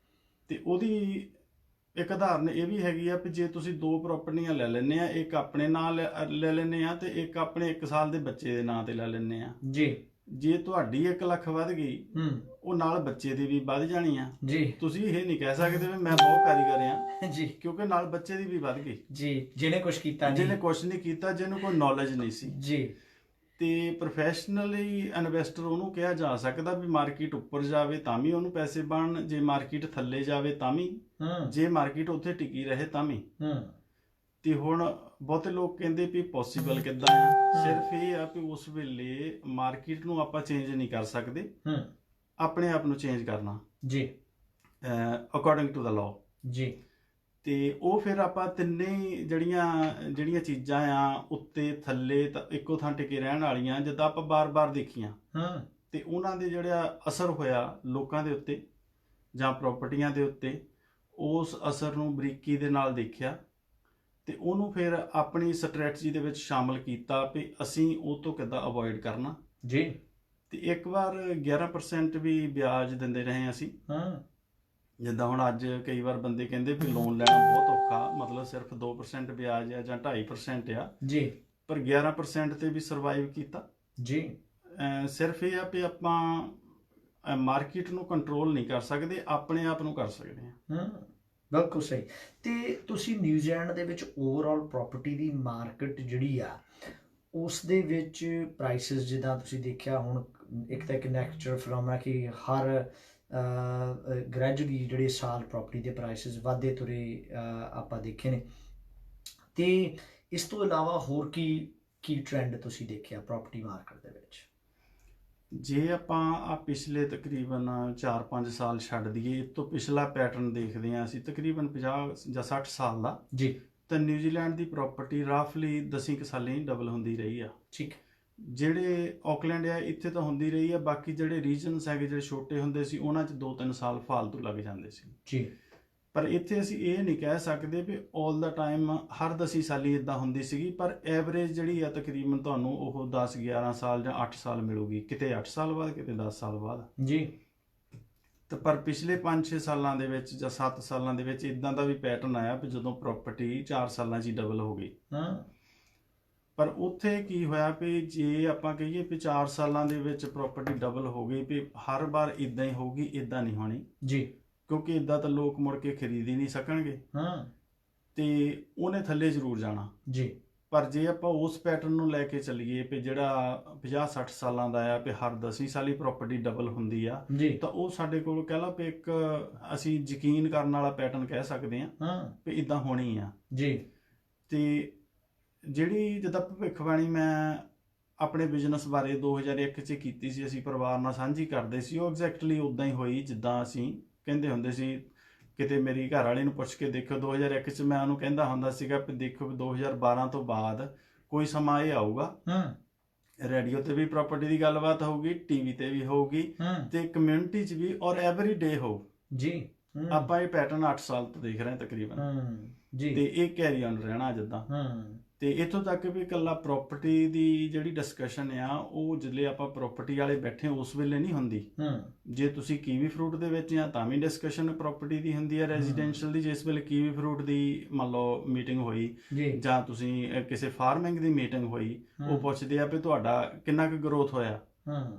ਤੇ ਉਹਦੀ ਇੱਕ ਉਦਾਹਰਨ ਇਹ ਵੀ ਹੈਗੀ ਆ ਵੀ ਜੇ ਤੁਸੀਂ 2 ਪ੍ਰਾਪਰਟੀਆਂ ਲੈ ਲੈਂਦੇ ਆ, ਇੱਕ ਆਪਣੇ ਨਾਂ ਲੈ ਲੈਂਦੇ ਆ ਤੇ ਇੱਕ ਆਪਣੇ 1 ਸਾਲ ਦੇ ਬੱਚੇ ਦੇ ਨਾਂ ਤੇ ਲੈ ਲੈਂਦੇ ਆ ਜੀ। ਜੇ ਤੁਹਾਡੀ 1 ਲੱਖ ਵੱਧ ਗਈ ਉਹ ਨਾਲ ਬੱਚੇ ਦੀ ਵੀ ਵੱਧ ਜਾਣੀ ਆ ਜੀ। ਤੁਸੀਂ ਇਹ ਨਹੀਂ ਕਹਿ ਸਕਦੇ ਵੀ ਮੈਂ ਬਹੁਤ ਕਾਰੀਗਰ ਆ ਜੀ, ਕਿਉਂਕਿ ਨਾਲ ਬੱਚੇ ਦੀ ਵੀ ਵੱਧ ਗਈ ਜੀ। ਜਿਹਨੇ ਕੁਝ ਕੀਤਾ ਨਹੀਂ, ਜਿਹਨੇ ਕੁਝ ਨਹੀਂ ਕੀਤਾ, ਜਿਹਨੂੰ ਕੋਈ ਨੌਲੇਜ ਨਹੀਂ ਸੀ ਜੀ। ਤੇ ਪ੍ਰੋਫੈਸ਼ਨਲੀ ਇਨਵੈਸਟਰ ਉਹਨੂੰ ਕਿਹਾ ਜਾ ਸਕਦਾ ਵੀ ਮਾਰਕੀਟ ਉੱਪਰ ਜਾਵੇ ਤਾਂ ਵੀ ਉਹਨੂੰ ਪੈਸੇ ਬਣਨ, ਜੇ ਮਾਰਕੀਟ ਥੱਲੇ ਜਾਵੇ ਤਾਂ ਵੀ, ਜੇ ਮਾਰਕੀਟ ਉੱਥੇ ਟਿਕੀ ਰਹੇ ਤਾਂ ਵੀ। ਤੇ ਹੁਣ ਬਹੁਤੇ ਲੋਕ ਕਹਿੰਦੇ ਵੀ ਪੋਸੀਬਲ ਕਿੱਦਾਂ ਆ? ਸਿਰਫ ਇਹ ਆ ਵੀ ਉਸ ਵੇਲੇ ਮਾਰਕੀਟ ਨੂੰ ਆਪਾਂ ਚੇਂਜ ਨਹੀਂ ਕਰ ਸਕਦੇ, ਆਪਣੇ ਆਪ ਨੂੰ ਚੇਂਜ ਕਰਨਾ ਜੀ ਅਕੋਰਡਿੰਗ ਟੂ ਦਾ ਲਾਅ ਜੀ। ਤੇ ਉਹ ਫਿਰ ਆਪਾਂ ਤਿੰਨੇ ਜਿਹੜੀਆਂ ਚੀਜ਼ਾਂ ਆ ਉੱਤੇ ਥੱਲੇ ਤਾਂ ਇੱਕੋ ਥਾਂ ਟਿਕੇ ਰਹਿਣ ਵਾਲੀਆਂ ਜਿੱਦਾਂ ਆਪਾਂ ਬਾਰ-ਬਾਰ ਦੇਖੀਆਂ ਤੇ ਉਹਨਾਂ ਦੇ ਜਿਹੜਾ ਅਸਰ ਹੋਇਆ ਲੋਕਾਂ ਦੇ ਉੱਤੇ ਜਾਂ ਪ੍ਰਾਪਰਟੀਆਂ ਦੇ ਉੱਤੇ, ਉਸ ਅਸਰ ਨੂੰ ਬਰੀਕੀ ਦੇ ਨਾਲ ਦੇਖਿਆ ਤੇ ਉਹਨੂੰ ਫਿਰ ਆਪਣੀ ਸਟ੍ਰੈਟਜੀ ਦੇ ਵਿੱਚ ਸ਼ਾਮਲ ਕੀਤਾ ਵੀ ਅਸੀਂ ਉਹ ਤੋਂ ਕਿੱਦਾਂ ਅਵੋਇਡ ਕਰਨਾ ਜੀ। ਤੇ ਇੱਕ ਵਾਰ 11% ਵੀ ਵਿਆਜ ਦਿੰਦੇ ਰਹੇ ਅਸੀਂ। ਜਿੱਦਾਂ ਹੁਣ ਅੱਜ ਕਈ ਵਾਰ ਬੰਦੇ ਕਹਿੰਦੇ ਵੀ ਲੋਨ ਲੈਣਾ ਬਹੁਤ ਔਖਾ, ਮਤਲਬ ਸਿਰਫ 2% ਵਿਆਜ ਆ ਜਾਂ 2.5% ਆ ਜੀ, ਪਰ 11% ਤੇ ਵੀ ਸਰਵਾਈਵ ਕੀਤਾ ਜੀ। ਸਿਰਫ ਇਹ ਆ ਵੀ ਆਪਾਂ ਮਾਰਕੀਟ ਨੂੰ ਕੰਟਰੋਲ ਨਹੀਂ ਕਰ ਸਕਦੇ, ਆਪਣੇ ਆਪ ਨੂੰ ਕਰ ਸਕਦੇ ਹਾਂ। ਬਿਲਕੁਲ ਸਹੀ। ਤੇ ਤੁਸੀਂ ਨਿਊਜ਼ੀਲੈਂਡ ਦੇ ਵਿੱਚ ਓਵਰਆਲ ਪ੍ਰਾਪਰਟੀ ਦੀ ਮਾਰਕੀਟ ਜਿਹੜੀ ਆ ਉਸ ਦੇ ਵਿੱਚ ਪ੍ਰਾਈਸਿਸ ਜਿੱਦਾਂ ਤੁਸੀਂ ਦੇਖਿਆ ਹੁਣ ਇੱਕ ਤਾਂ ਇੱਕ ਨੈਚੁਰਲ ਫਿਨੋਮੇਨਾ ਕਿ ਹਰ ਗ੍ਰੈਜੂਅਲੀ ਜਿਹੜੇ ਸਾਲ ਪ੍ਰਾਪਰਟੀ ਦੇ ਪ੍ਰਾਈਸਿਸ ਵਧਦੇ ਤੁਰੇ ਆਪਾਂ ਦੇਖੇ ਨੇ। ਤੇ ਇਸ ਤੋਂ ਇਲਾਵਾ ਹੋਰ ਕੀ ਟ੍ਰੈਂਡ ਤੁਸੀਂ ਦੇਖਿਆ ਪ੍ਰਾਪਰਟੀ ਮਾਰਕੀਟ ਦੇ ਵਿੱਚ? ਜੇ ਆਪਾਂ ਪਿਛਲੇ ਤਕਰੀਬਨ 4-5 ਸਾਲ ਛੱਡ ਦਈਏ, ਇਸ ਤੋਂ ਪਿਛਲਾ ਪੈਟਰਨ ਦੇਖਦੇ ਹਾਂ ਅਸੀਂ ਤਕਰੀਬਨ 50 ਜਾਂ 60 ਸਾਲ ਦਾ ਜੀ, ਤਾਂ ਨਿਊਜ਼ੀਲੈਂਡ ਦੀ ਪ੍ਰਾਪਰਟੀ ਰਾਫਲੀ 10 ਸਾਲਾਂ ਹੀ ਡਬਲ ਹੁੰਦੀ ਰਹੀ ਆ। ਠੀਕ। ਜਿਹੜੇ ਆਕਲੈਂਡ ਆ ਇੱਥੇ ਤਾਂ ਹੁੰਦੀ ਰਹੀ ਆ, ਬਾਕੀ ਜਿਹੜੇ ਰੀਜਨਸ ਹੈਗੇ ਜਿਹੜੇ ਛੋਟੇ ਹੁੰਦੇ ਸੀ ਉਹਨਾਂ 'ਚ 2-3 ਸਾਲ ਫਾਲਤੂ ਲੱਗ ਜਾਂਦੇ ਸੀ ਜੀ। ਪਰ ਇੱਥੇ ਅਸੀਂ ਇਹ ਨਹੀਂ ਕਹਿ ਸਕਦੇ ਵੀ ਆਲ ਦਾ ਟਾਈਮ ਹਰ 10 ਸਾਲੀ ਇੱਦਾਂ ਹੁੰਦੀ ਸੀਗੀ, ਪਰ ਐਵਰੇਜ ਜਿਹੜੀ ਆ ਤਕਰੀਬਨ ਤੁਹਾਨੂੰ ਉਹ 10-11 ਸਾਲ ਜਾਂ 8 ਸਾਲ ਮਿਲੂਗੀ, ਕਿਤੇ 8 ਸਾਲ ਬਾਅਦ ਕਿਤੇ 10 ਸਾਲ ਬਾਅਦ ਜੀ। ਤੇ ਪਰ ਪਿਛਲੇ 5-6 ਸਾਲਾਂ ਦੇ ਵਿੱਚ ਜਾਂ 7 ਸਾਲਾਂ ਦੇ ਵਿੱਚ ਇਦਾਂ ਦਾ ਵੀ ਪੈਟਰਨ ਆਇਆ ਵੀ ਜਦੋਂ ਪ੍ਰਾਪਰਟੀ 4 ਸਾਲਾਂ 'ਚ ਹੀ ਡਬਲ ਹੋ ਗਈ। ਪਰ ਉੱਥੇ ਕੀ ਹੋਇਆ ਵੀ ਜੇ ਆਪਾਂ ਕਹੀਏ ਵੀ 4 ਸਾਲਾਂ ਦੇ ਵਿੱਚ ਪ੍ਰਾਪਰਟੀ ਡਬਲ ਹੋ ਗਈ ਵੀ ਹਰ ਵਾਰ ਇਦਾਂ ਹੀ ਹੋਊਗੀ, ਇਦਾਂ ਨਹੀਂ ਹੋਣੀ ਜੀ, ਕਿਉਂਕਿ ਇਦਾਂ ਤਾਂ ਲੋਕ ਮੁੜ ਕੇ ਖਰੀਦ ਹੀ ਨਹੀਂ ਸਕਣਗੇ ਤੇ ਉਹਨੇ ਥੱਲੇ ਜ਼ਰੂਰ ਜਾਣਾ ਜੀ। ਪਰ ਜੇ ਆਪਾਂ ਉਸ ਪੈਟਰਨ ਨੂੰ ਲੈ ਕੇ ਚੱਲੀਏ ਵੀ ਜਿਹੜਾ 50-60 ਸਾਲਾਂ ਦਾ ਆ ਵੀ ਹਰ 10 ਸਾਲ ਹੀ ਪ੍ਰਾਪਰਟੀ ਡਬਲ ਹੁੰਦੀ ਆ, ਤਾਂ ਉਹ ਸਾਡੇ ਕੋਲ ਕਹਿ ਲਾ ਵੀ ਇੱਕ ਅਸੀਂ ਯਕੀਨ ਕਰਨ ਵਾਲਾ ਪੈਟਰਨ ਕਹਿ ਸਕਦੇ ਹਾਂ ਵੀ ਇਦਾਂ ਹੋਣੀ ਆ ਜੀ। ਤੇ ਜਿਹੜੀ ਜਿੱਦਾਂ ਭਵਿੱਖਬਾਣੀ ਮੈਂ ਆਪਣੇ ਬਿਜ਼ਨਸ ਬਾਰੇ 2001 'ਚ ਕੀਤੀ ਸੀ, ਅਸੀਂ ਪਰਿਵਾਰ ਨਾਲ ਸਾਂਝੀ ਕਰਦੇ ਸੀ, ਉਹ ਐਗਜ਼ੈਕਟਲੀ ਉੱਦਾਂ ਹੀ ਹੋਈ ਜਿੱਦਾਂ ਅਸੀਂ ਕਹਿੰਦੇ ਹੁੰਦੇ ਸੀ ਕਿਤੇ ਮੇਰੀ ਘਰ ਵਾਲੀ ਨੂੰ ਪੁੱਛ ਕੇ ਦੇਖੋ 2001 ਚ ਮੈਂ ਉਹਨੂੰ ਕਹਿੰਦਾ ਹੁੰਦਾ ਸੀਗਾ ਵੀ ਦੇਖੋ 2012 ਤੋਂ ਬਾਅਦ ਕੋਈ ਸਮਾਂ ਇਹ ਆਊਗਾ ਰੇਡੀਓ ਤੇ ਵੀ ਪ੍ਰਾਪਰਟੀ ਦੀ ਗੱਲਬਾਤ ਹੋਊਗੀ, ਟੀਵੀ ਤੇ ਵੀ ਹੋਊਗੀ ਤੇ ਕਮਿਊਨਿਟੀ 'ਚ ਵੀ, ਔਰ ਐਵਰੀ ਡੇ ਹੋਊ ਜੀ। ਆਪਾਂ ਇਹ ਪੈਟਰਨ 8 ਸਾਲ ਤੋਂ ਦੇਖ ਰਹੇ ਹਾਂ ਤਕਰੀਬਨ ਜੀ, ਤੇ ਇਹ ਕੈਰੀ ਆਨ ਰਹਿਣਾ ਜਿੱਦਾਂ। ਤੇ ਇੱਥੋਂ ਤੱਕ ਵੀ ਇਕੱਲਾ ਪ੍ਰਾਪਰਟੀ ਦੀ ਜਿਹੜੀ ਡਿਸਕਸ਼ਨ ਆ ਉਹ ਜਿਹੜੇ ਆਪਾਂ ਪ੍ਰਾਪਰਟੀ ਵਾਲੇ ਬੈਠੇ ਉਸ ਵੇਲੇ ਨਹੀਂ ਹੁੰਦੀ। ਜੇ ਤੁਸੀਂ ਕੀਵੀ ਫਰੂਟ ਦੇ ਵਿੱਚ ਆ ਤਾਂ ਵੀ ਡਿਸਕਸ਼ਨ ਪ੍ਰਾਪਰਟੀ ਦੀ ਹੁੰਦੀ ਹੈ, ਰੈਜ਼ੀਡੈਂਸ਼ੀਅਲ ਦੀ। ਜਿਸ ਵੇਲੇ ਕੀਵੀ ਫਰੂਟ ਦੀ ਮੰਨ ਲਓ ਮੀਟਿੰਗ ਹੋਈ ਜਾਂ ਤੁਸੀਂ ਕਿਸੇ ਫਾਰਮਿੰਗ ਦੀ ਮੀਟਿੰਗ ਹੋਈ, ਉਹ ਪੁੱਛਦੇ ਆ ਵੀ ਤੁਹਾਡਾ ਕਿੰਨਾ ਕੁ ਗਰੋਥ ਹੋਇਆ।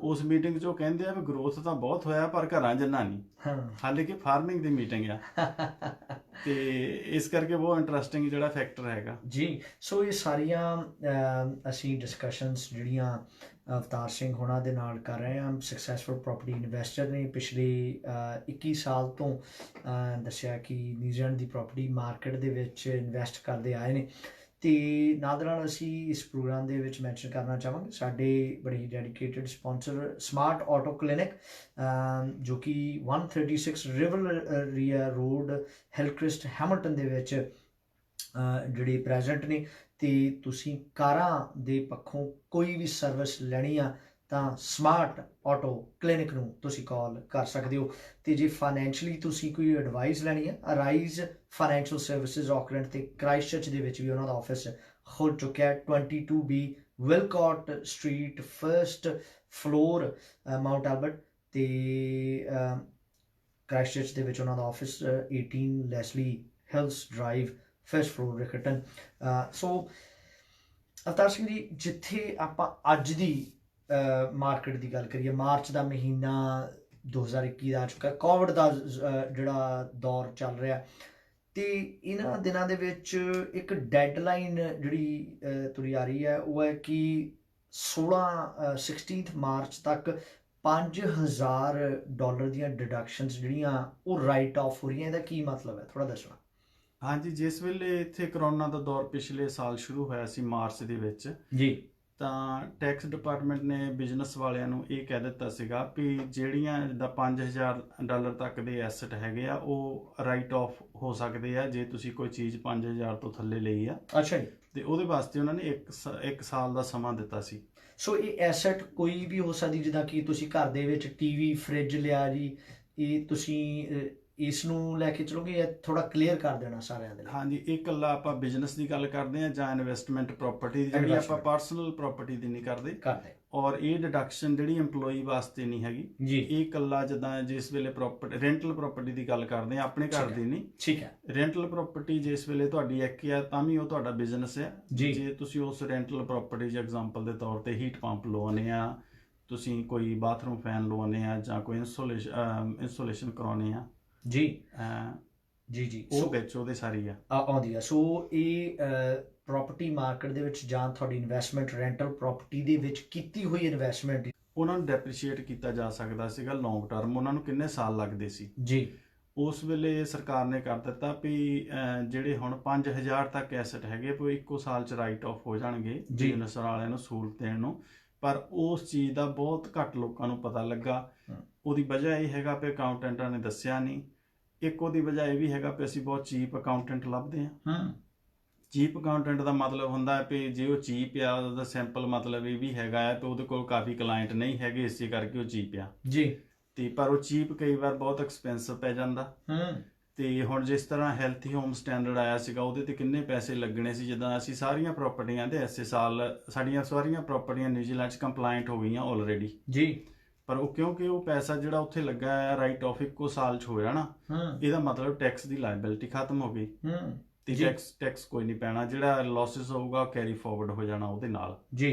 ਉਸ ਮੀਟਿੰਗ 'ਚ ਉਹ ਕਹਿੰਦੇ ਆ ਵੀ ਗਰੋਥ ਤਾਂ ਬਹੁਤ ਹੋਇਆ ਪਰ ਘਰਾਂ ਜਿੰਨਾ ਨਹੀਂ, ਹਾਲੇ ਕਿ ਫਾਰਮਿੰਗ ਦੀ ਮੀਟਿੰਗ ਆ। ਤੇ ਇਸ ਕਰਕੇ ਬਹੁਤ ਇੰਟਰਸਟਿੰਗ ਜਿਹੜਾ ਫੈਕਟਰ ਹੈਗਾ ਜੀ। ਸੋ ਇਹ ਸਾਰੀਆਂ ਅਸੀਂ ਡਿਸਕਸ਼ਨਸ ਜਿਹੜੀਆਂ ਅਵਤਾਰ ਸਿੰਘ ਹੋਣਾ ਦੇ ਨਾਲ ਕਰ ਰਹੇ ਹਾਂ। ਸਕਸੈਸਫੁਲ ਪ੍ਰੋਪਰਟੀ ਇਨਵੈਸਟਰ ਨੇ, ਪਿਛਲੇ 21 ਸਾਲ ਤੋਂ ਦੱਸਿਆ ਕਿ ਨਿਊਜ਼ੀਲੈਂਡ ਦੀ ਪ੍ਰੋਪਰਟੀ ਮਾਰਕੀਟ ਦੇ ਵਿੱਚ ਇਨਵੈਸਟ ਕਰਦੇ ਆਏ ਨੇ। ਤੇ ਨਾਲ ਦੇ ਨਾਲ ਅਸੀਂ ਇਸ ਪ੍ਰੋਗਰਾਮ ਦੇ ਵਿੱਚ ਮੈਂਸ਼ਨ ਕਰਨਾ ਚਾਹਾਂਗੇ ਸਾਡੇ ਬੜੇ ਹੀ dedicated sponsor smart auto clinic, ਜੋ ਕਿ 136 ਰਿਵਰਰੀਆ ਰੋਡ ਹਿਲਕ੍ਰਿਸਟ ਹੈਮਿਲਟਨ ਦੇ ਵਿੱਚ ਜਿਹੜੇ ਪ੍ਰੈਜ਼ੈਂਟ ਨੇ। ਤੇ ਤੁਸੀਂ ਕਾਰਾਂ ਦੇ ਪੱਖੋਂ ਕੋਈ ਵੀ ਸਰਵਿਸ ਲੈਣੀ ਆ ਤਾਂ ਸਮਾਰਟ ਆਟੋ ਕਲੀਨਿਕ ਨੂੰ ਤੁਸੀਂ ਕਾਲ ਕਰ ਸਕਦੇ ਹੋ। ਤੇ ਜੇ ਫਾਈਨੈਂਸ਼ਲੀ ਤੁਸੀਂ ਕੋਈ ਐਡਵਾਈਸ ਲੈਣੀ ਹੈ, ਅਰਾਈਜ਼ ਫਾਈਨੈਂਸ਼ੀਅਲ ਸਰਵਿਸਿਜ਼ ਆਕਲੈਂਡ ਤੇ ਕ੍ਰਾਈਸਟਚਰਚ ਦੇ ਵਿੱਚ ਵੀ ਉਹਨਾਂ ਦਾ ਆਫਿਸ ਖੁੱਲ ਚੁੱਕਿਆ ਹੈ। 22B Wilcott street, first floor, Mount Albert. ਤੇ ਕ੍ਰਾਈਸਟਚਰਚ ਦੇ ਵਿੱਚ ਉਹਨਾਂ ਦਾ office 18 Leslie Hills drive, first floor, Riccarton. So Avtar Singh ji, ਜਿੱਥੇ ਆਪਾਂ ਅੱਜ ਦੀ ਮਾਰਕੀਟ ਦੀ ਗੱਲ ਕਰੀਏ, ਮਾਰਚ ਦਾ ਮਹੀਨਾ 2021 ਦਾ ਆ ਚੁੱਕਾ, ਕੋਵਿਡ ਦਾ ਜਿਹੜਾ ਦੌਰ ਚੱਲ ਰਿਹਾ, ਤੇ ਇਹਨਾਂ ਦਿਨਾਂ ਦੇ ਵਿੱਚ ਇੱਕ ਡੈਡਲਾਈਨ ਜਿਹੜੀ ਤੁਰੀ ਆ ਰਹੀ ਹੈ ਉਹ ਹੈ ਕਿ 16 ਮਾਰਚ ਤੱਕ $5000 ਦੀਆਂ ਡਿਡਕਸ਼ਨਸ ਜਿਹੜੀਆਂ ਉਹ ਰਾਈਟ ਆਫ ਹੋ ਰਹੀਆਂ। ਇਹਦਾ ਕੀ ਮਤਲਬ ਹੈ, ਥੋੜਾ ਦੱਸਣਾ। ਹਾਂਜੀ, ਜਿਸ ਵੇਲੇ ਇੱਥੇ ਕਰੋਨਾ ਦਾ ਦੌਰ ਪਿਛਲੇ ਸਾਲ ਸ਼ੁਰੂ ਹੋਇਆ ਸੀ ਮਾਰਚ ਦੇ ਵਿੱਚ ਜੀ, ਤਾਂ ਟੈਕਸ ਡਿਪਾਰਟਮੈਂਟ ਨੇ ਬਿਜ਼ਨਸ ਵਾਲਿਆਂ ਨੂੰ ਇਹ ਕਹਿ ਦਿੱਤਾ ਸੀਗਾ ਵੀ ਜਿਹੜੀਆਂ ਜਿੱਦਾਂ $5000 ਤੱਕ ਦੇ ਐਸਟ ਹੈਗੇ ਆ ਉਹ ਰਾਈਟ ਆਫ ਹੋ ਸਕਦੇ ਆ ਜੇ ਤੁਸੀਂ ਕੋਈ ਚੀਜ਼ 5000 ਤੋਂ ਥੱਲੇ ਲਈ ਆ। ਅੱਛਾ ਜੀ। ਤੇ ਉਹਦੇ ਵਾਸਤੇ ਉਹਨਾਂ ਨੇ ਇੱਕ ਸਾਲ ਦਾ ਸਮਾਂ ਦਿੱਤਾ ਸੀ। ਸੋ ਇਹ ਐਸਟ ਕੋਈ ਵੀ ਹੋ ਸਕਦੀ, ਜਿੱਦਾਂ ਕਿ ਤੁਸੀਂ ਘਰ ਦੇ ਵਿੱਚ ਟੀਵੀ, ਫ੍ਰਿਜ ਲਿਆ ਜੀ, ਇਹ ਤੁਸੀਂ ਇਸ ਨੂੰ ਲੈ ਕੇ ਚਲੋਗੇ ਜਾਂ ਥੋੜਾ ਕਲੀਅਰ ਕਰ ਦੇਣਾ ਸਾਰਿਆਂ ਦੇ ਲਈ? ਹਾਂਜੀ, ਇਹ ਇਕੱਲਾ ਆਪਾਂ ਬਿਜ਼ਨਸ ਦੀ ਗੱਲ ਕਰਦੇ ਹਾਂ ਜਾਂ ਇਨਵੈਸਟਮੈਂਟ ਪ੍ਰਾਪਰਟੀ ਦੀ, ਜਿਹੜੀ ਆਪਾਂ ਪਰਸਨਲ ਪ੍ਰਾਪਰਟੀ ਦੀ ਨਹੀਂ ਕਰਦੇ। ਔਰ ਇਹ ਡਿਡਕਸ਼ਨ ਜਿਹੜੀ EMPLOYEE ਵਾਸਤੇ ਨਹੀਂ ਹੈਗੀ ਜੀ, ਇਹ ਇਕੱਲਾ ਜਿੱਦਾਂ ਜਿਸ ਵੇਲੇ ਪ੍ਰਾਪਰਟੀ ਰੈਂਟਲ ਪ੍ਰਾਪਰਟੀ ਦੀ ਗੱਲ ਕਰਦੇ ਆ, ਆਪਣੇ ਘਰ ਦੀ ਨਹੀਂ। ਠੀਕ ਹੈ। ਰੈਂਟਲ ਪ੍ਰਾਪਰਟੀ ਜਿਸ ਵੇਲੇ ਤੁਹਾਡੀ ਇੱਕ ਆ ਤਾਂ ਵੀ ਉਹ ਤੁਹਾਡਾ ਬਿਜ਼ਨਸ ਹੈ। ਜੇ ਤੁਸੀਂ ਉਸ ਰੈਂਟਲ ਪ੍ਰਾਪਰਟੀ ਜਾਂ ਐਗਜ਼ਾਮਪਲ ਦੇ ਤੌਰ ਤੇ ਹੀਟ ਪੰਪ ਲਵਾਉਂਦੇ ਆ, ਤੁਸੀਂ ਕੋਈ ਬਾਥਰੂਮ ਫੈਨ ਲਵਾਉਂਦੇ ਆ ਜਾਂ ਕੋਈ ਇੰਸੂਲੇਸ਼ਨ ਕਰਾਉਂਦੇ ਆ ਜੀ ਜੀ, ਉਹ ਵਿੱਚ ਉਹਦੇ ਸਾਰੀ ਆਉਂਦੀ ਆ। ਸੋ ਇਹ ਪ੍ਰੋਪਰਟੀ ਮਾਰਕੀਟ ਦੇ ਵਿੱਚ ਜਾਂ ਤੁਹਾਡੀ ਇਨਵੈਸਟਮੈਂਟ ਰੈਂਟਲ ਪ੍ਰੋਪਰਟੀ ਦੇ ਵਿੱਚ ਕੀਤੀ ਹੋਈ ਇਨਵੈਸਟਮੈਂਟ, ਉਹਨਾਂ ਨੂੰ ਡੈਪਰੀਸ਼ੀਏਟ ਕੀਤਾ ਜਾ ਸਕਦਾ ਸੀਗਾ ਲੌਂਗ ਟਰਮ। ਉਹਨਾਂ ਨੂੰ ਕਿੰਨੇ ਸਾਲ ਲੱਗਦੇ ਸੀ ਜੀ, ਉਸ ਵੇਲੇ ਸਰਕਾਰ ਨੇ ਕਰ ਦਿੱਤਾ ਵੀ ਜਿਹੜੇ ਹੁਣ 5000 ਤੱਕ ਐਸਟ ਹੈਗੇ ਉਹ ਇੱਕੋ ਸਾਲ 'ਚ ਰਾਈਟ ਆਫ ਹੋ ਜਾਣਗੇ ਬਿਜ਼ਨਸ ਵਾਲਿਆਂ ਨੂੰ ਸਹੂਲਤ ਦੇਣ ਨੂੰ। ਪਰ ਉਸ ਚੀਜ਼ ਦਾ ਬਹੁਤ ਘੱਟ ਲੋਕਾਂ ਨੂੰ ਪਤਾ ਲੱਗਾ। ਉਹਦੀ ਵਜ੍ਹਾ ਇਹ ਹੈਗਾ ਵੀ ਅਕਾਊਂਟੈਂਟਾਂ ਨੇ ਦੱਸਿਆ ਨਹੀਂ। ਇੱਕ ਉਹਦੀ ਵਜ੍ਹਾ ਇਹ ਵੀ ਹੈਗਾ ਵੀ ਅਸੀਂ ਬਹੁਤ ਚੀਪ ਅਕਾਊਂਟੈਂਟ ਲੱਭਦੇ ਹਾਂ। ਚੀਪ ਅਕਾਊਂਟੈਂਟ ਦਾ ਮਤਲਬ ਹੁੰਦਾ ਵੀ ਜੇ ਉਹ ਚੀਪ ਆ, ਉਹਦਾ ਸਿੰਪਲ ਮਤਲਬ ਇਹ ਵੀ ਹੈਗਾ ਹੈ ਵੀ ਉਹਦੇ ਕੋਲ ਕਾਫੀ ਕਲਾਇੰਟ ਨਹੀਂ ਹੈਗੇ, ਇਸੇ ਕਰਕੇ ਉਹ ਚੀਪ ਆ ਜੀ। ਤੇ ਪਰ ਉਹ ਚੀਪ ਕਈ ਵਾਰ ਬਹੁਤ ਐਕਸਪੈਂਸਿਵ ਪੈ ਜਾਂਦਾ। ਤੇ ਹੁਣ ਜਿਸ ਤਰ੍ਹਾਂ ਹੈਲਥੀ ਹੋਮ ਸਟੈਂਡਰਡ ਆਇਆ ਸੀਗਾ, ਉਹਦੇ ਤੇ ਕਿੰਨੇ ਪੈਸੇ ਲੱਗਣੇ ਸੀ। ਜਿੱਦਾਂ ਅਸੀਂ ਸਾਰੀਆਂ ਪ੍ਰਾਪਰਟੀਆਂ ਤੇ ਐਸੇ ਸਾਲ ਸਾਡੀਆਂ ਸਾਰੀਆਂ ਪ੍ਰਾਪਰਟੀਆਂ ਨਿਊਜ਼ੀਲੈਂਡ 'ਚ ਕੰਪਲਾਇੰਟ ਹੋ ਗਈਆਂ ਆਲਰੇਡੀ ਜੀ। ਪਰ ਉਹ ਕਿਉਂਕਿ ਉਹ ਪੈਸਾ ਜਿਹੜਾ ਉੱਥੇ ਲੱਗਾ ਹੈ ਰਾਈਟ ਆਫ ਇੱਕੋ ਸਾਲ 'ਚ ਹੋ ਜਾਣਾ, ਇਹਦਾ ਮਤਲਬ ਟੈਕਸ ਦੀ ਲਾਇਬਿਲਿਟੀ ਖਤਮ ਹੋ ਗਈ ਤੇ ਟੈਕਸ ਕੋਈ ਨਹੀਂ ਪੈਣਾ। ਜਿਹੜਾ ਲਾਸਿਸ ਹੋਊਗਾ ਕੈਰੀ ਫਾਰਵਰਡ ਹੋ ਜਾਣਾ ਉਹਦੇ ਨਾਲ ਜੀ।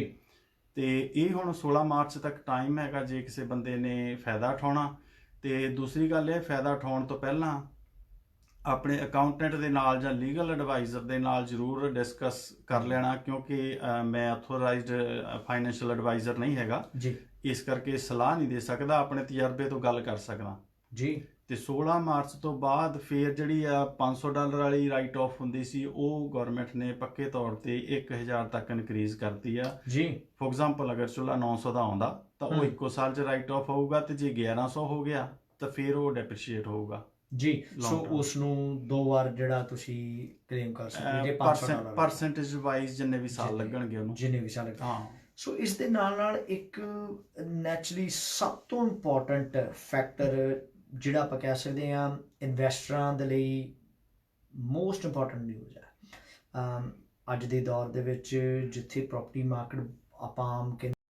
ਤੇ ਇਹ ਹੁਣ 16 ਮਾਰਚ ਤੱਕ ਟਾਈਮ ਹੈਗਾ ਜੇ ਕਿਸੇ ਬੰਦੇ ਨੇ ਫਾਇਦਾ ਉਠਾਉਣਾ। ਤੇ ਦੂਸਰੀ ਗੱਲ ਇਹ, ਫਾਇਦਾ ਉਠਾਉਣ ਤੋਂ ਪਹਿਲਾਂ ਆਪਣੇ ਅਕਾਊਂਟੈਂਟ ਦੇ ਨਾਲ ਜਾਂ ਲੀਗਲ ਐਡਵਾਈਜ਼ਰ ਦੇ ਨਾਲ ਜ਼ਰੂਰ ਡਿਸਕਸ ਕਰ ਲੈਣਾ, ਕਿਉਂਕਿ ਮੈਂ ਆਥੋਰਾਈਜ਼ਡ ਫਾਈਨੈਂਸ਼ੀਅਲ ਐਡਵਾਈਜ਼ਰ ਨਹੀਂ ਹੈਗਾ ਜੀ, ਇਸ ਕਰਕੇ ਸਲਾਹ ਨਹੀਂ ਦੇ ਸਕਦਾ, ਆਪਣੇ ਤਜਰਬੇ ਤੋਂ ਗੱਲ ਕਰ ਸਕਦਾ ਜੀ। ਤੇ 16 ਮਾਰਚ ਤੋਂ ਬਾਅਦ ਫਿਰ ਜਿਹੜੀ ਆ $500 ਵਾਲੀ ਰਾਈਟ ਆਫ ਹੁੰਦੀ ਸੀ, ਉਹ ਗਵਰਨਮੈਂਟ ਨੇ ਪੱਕੇ ਤੌਰ ਤੇ 1000 ਤੱਕ ਇਨਕਰੀਜ਼ ਕਰਤੀ ਆ ਜੀ। ਫੋਰ ਐਗਜ਼ਾਮਪਲ ਅਗਰ ਚੁੱਲ੍ਹਾ 900 ਦਾ ਆਉਂਦਾ ਤਾਂ ਉਹ ਇੱਕੋ ਸਾਲ 'ਚ ਰਾਈਟ ਆਫ ਹੋਊਗਾ, ਤੇ ਜੇ 1100 ਹੋ ਗਿਆ ਤਾਂ ਫਿਰ ਉਹ ਡੈਪਰੀਸ਼ੀਏਟ ਹੋਊਗਾ ਜੀ long ਸੋ term। ਉਸ ਨੂੰ 2 ਵਾਰ ਜਿਹੜਾ ਤੁਸੀਂ ਕਲੇਮ ਕਰ ਸਕਦੇ ਹੋ ਜੇ $500 ਪਰਸੈਂਟੇਜ ਵਾਈਜ਼ ਜਿੰਨੇ ਵੀ ਸਾਲ ਜਿੰਨੇ- ਲੱਗਣਗੇ ਉਹਨੂੰ। ਜਿੰਨੇ ਵੀ ਸਾਲ ਹਾਂ ਸੋ ਇਸ ਦੇ ਨਾਲ ਨਾਲ ਇੱਕ ਨੈਚੁਰਲੀ ਸਭ ਤੋਂ ਇੰਪੋਰਟੈਂਟ ਫੈਕਟਰ ਜਿਹੜਾ ਆਪਾਂ ਕਹਿ ਸਕਦੇ ਹਾਂ ਇਨਵੈਸਟਰਾਂ ਦੇ ਲਈ ਮੋਸਟ ਇੰਪੋਰਟੈਂਟ ਨਿਊਜ਼ ਹੈ ਅੱਜ ਦੇ ਦੌਰ ਦੇ ਵਿੱਚ ਜਿੱਥੇ ਪ੍ਰੋਪਰਟੀ ਮਾਰਕੀਟ ਆਪਾਂ ਆਮ ਕਹਿੰਦੇ